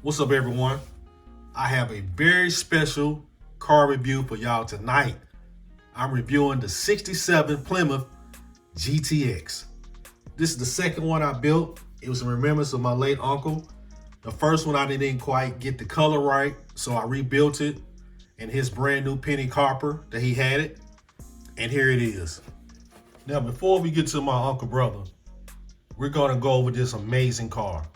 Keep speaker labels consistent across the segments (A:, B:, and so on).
A: What's up, everyone? I have a very special car review for y'all tonight. I'm reviewing the 67 Plymouth GTX. This is the second one I built. It was in remembrance of my late uncle. The first one I didn't quite get the color right, so I rebuilt it in his brand new penny copper that he had it. And here it is. Now, before we get to my uncle brother, we're gonna go over this amazing car.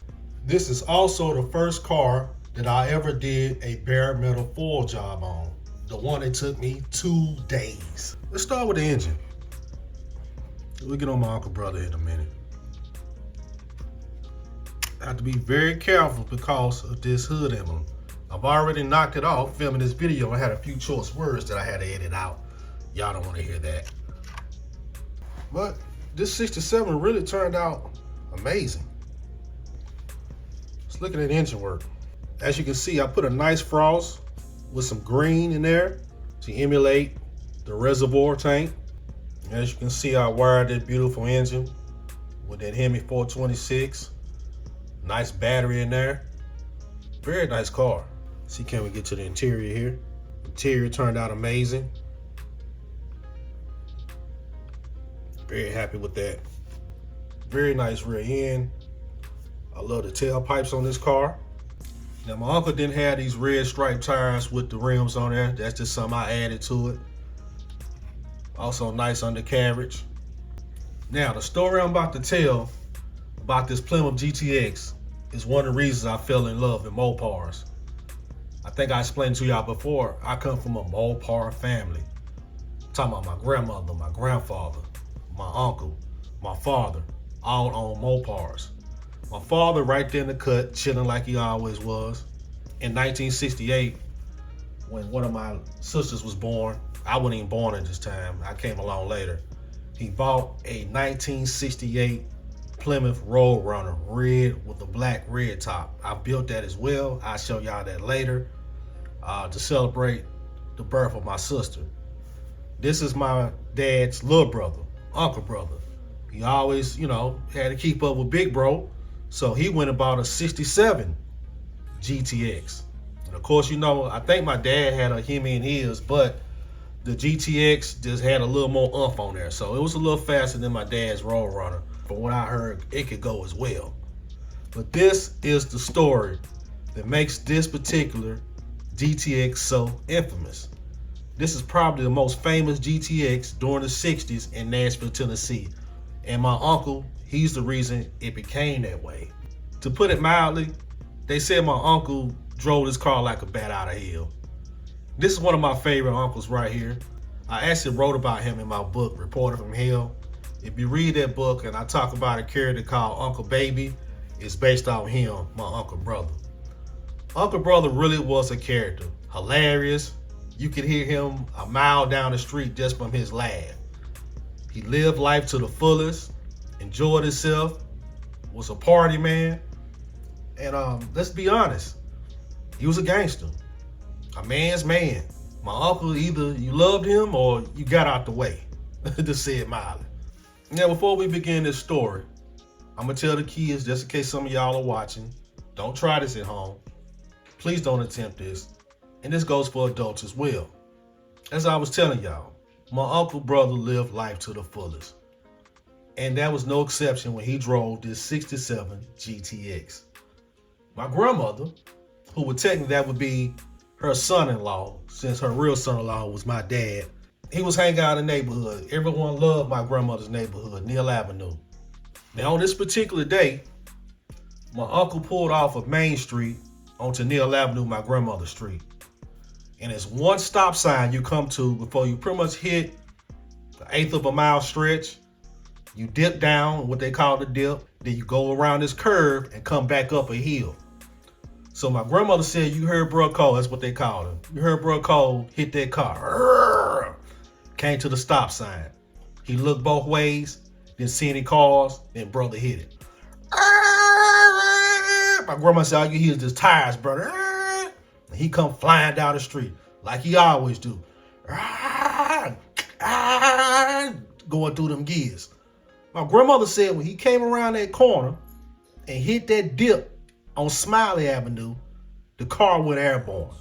A: This is also the first car that I ever did a bare metal foil job on. The one that took me 2 days. Let's start with the engine. We'll get on my uncle brother in a minute. I have to be very careful because of this hood emblem. I've already knocked it off filming this video. I had a few choice words that I had to edit out. Y'all don't want to hear that. But this 67 really turned out amazing. Let's look at that engine work. As you can see, I put a nice frost with some green in there to emulate the reservoir tank. As you can see, I wired that beautiful engine with that Hemi 426. Nice battery in there. Very nice car. See, can we get to the interior here? Interior turned out amazing. Very happy with that. Very nice rear end. I love the tailpipes on this car. Now, my uncle didn't have these red striped tires with the rims on there. That's just something I added to it. Also, nice undercarriage. Now, the story I'm about to tell about this Plymouth GTX is one of the reasons I fell in love with Mopars. I think I explained to y'all before, I come from a Mopar family. I'm talking about my grandmother, my grandfather, my uncle, my father, all on Mopars. My father right there in the cut, chilling like he always was. In 1968, when one of my sisters was born, I wasn't even born at this time, I came along later. He bought a 1968 Plymouth Roadrunner, red with a black red top. I built that as well. I'll show y'all that later to celebrate the birth of my sister. This is my dad's little brother, uncle brother. He always, had to keep up with big bro. So he went and bought a 67 GTX. And of course, I think my dad had a Hemi in his, but the GTX just had a little more oomph on there. So it was a little faster than my dad's Roadrunner. From what I heard, it could go as well. But this is the story that makes this particular GTX so infamous. This is probably the most famous GTX during the 60s in Nashville, Tennessee. And my uncle, he's the reason it became that way. To put it mildly, they said my uncle drove this car like a bat out of hell. This is one of my favorite uncles right here. I actually wrote about him in my book, Reporter from Hell. If you read that book and I talk about a character called Uncle Baby, it's based on him, my uncle brother. Uncle brother really was a character, hilarious. You could hear him a mile down the street just from his laugh. He lived life to the fullest, enjoyed himself, was a party man, and let's be honest, he was a gangster, a man's man. My uncle, either you loved him or you got out the way, to say it mildly. Now, before we begin this story, I'm gonna tell the kids, just in case some of y'all are watching, don't try this at home. Please don't attempt this. And this goes for adults as well. As I was telling y'all, my uncle brother lived life to the fullest. And that was no exception when he drove this 67 GTX. My grandmother, who would technically that would be her son-in-law, since her real son-in-law was my dad, he was hanging out in the neighborhood. Everyone loved my grandmother's neighborhood, Neal Avenue. Now on this particular day, my uncle pulled off of Main Street onto Neal Avenue, my grandmother's street. And it's one stop sign you come to before you pretty much hit the 1/8 of a mile stretch. You dip down, what they call the dip, then you go around this curve and come back up a hill. So my grandmother said, you heard Bro Cole, that's what they called him. You heard Bro Cole hit that car. Came to the stop sign. He looked both ways, didn't see any cars, then brother hit it. My grandma said, all you hear is just tires, brother. And he come flying down the street like he always do. Going through them gears. My grandmother said when he came around that corner and hit that dip on Smiley Avenue, the car went airborne.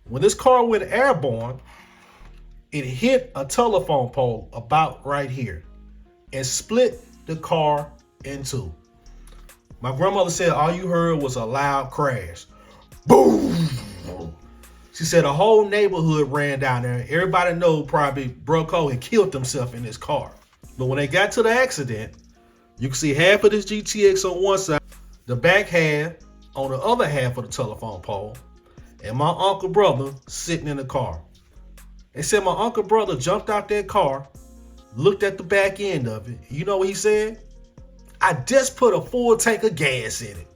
A: When this car went airborne, it hit a telephone pole about right here and split the car in two. My grandmother said all you heard was a loud crash. Boom! She said the whole neighborhood ran down there. Everybody know probably Bro Cole had killed himself in his car. But when they got to the accident, you can see half of this GTX on one side, the back half on the other half of the telephone pole, and my uncle brother sitting in the car. They said my uncle brother jumped out that car, looked at the back end of it. You know what he said? I just put a full tank of gas in it.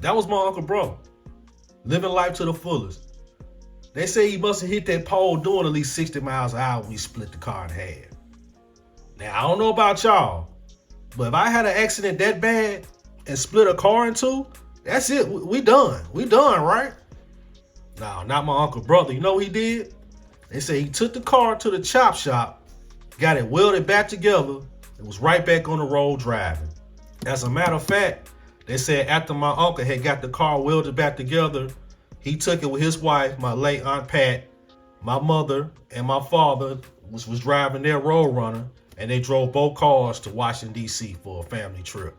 A: That was my uncle brother, living life to the fullest. They say he must have hit that pole doing at least 60 miles an hour when he split the car in half. Now, I don't know about y'all, but if I had an accident that bad and split a car in two, that's it. We done. We done, right? No, not my uncle brother. You know what he did? They say he took the car to the chop shop, got it welded back together, and was right back on the road driving. As a matter of fact, they said after my uncle had got the car welded back together, he took it with his wife, my late Aunt Pat, my mother, and my father was driving their Road Runner, and they drove both cars to Washington, D.C. for a family trip.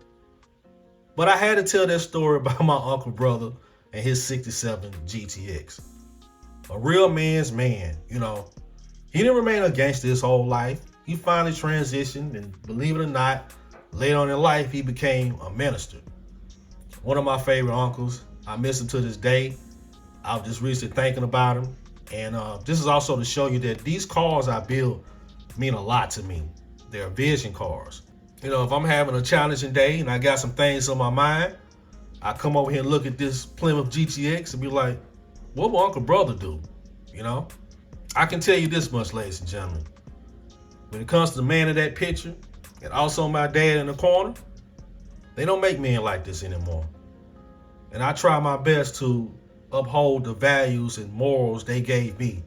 A: But I had to tell that story about my uncle brother and his 67 GTX. A real man's man, you know. He didn't remain a gangster his whole life. He finally transitioned, and believe it or not, later on in life, he became a minister. One of my favorite uncles. I miss him to this day. I was just recently thinking about him. And this is also to show you that these cars I build mean a lot to me. They're vision cars. You know, if I'm having a challenging day and I got some things on my mind, I come over here and look at this Plymouth GTX and be like, what will Uncle Brother do? You know? I can tell you this much, ladies and gentlemen. When it comes to the man of that picture, and also my dad in the corner, they don't make men like this anymore. And I try my best to uphold the values and morals they gave me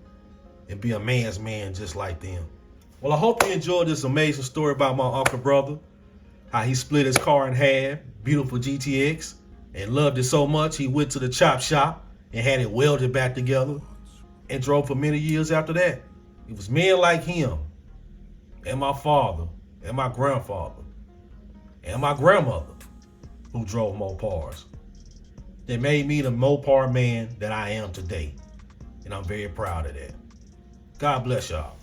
A: and be a man's man just like them. Well, I hope you enjoyed this amazing story about my uncle brother, how he split his car in half, beautiful GTX, and loved it so much he went to the chop shop and had it welded back together and drove for many years after that. It was men like him and my father and my grandfather and my grandmother who drove Mopars that made me the Mopar man that I am today. And I'm very proud of that. God bless y'all.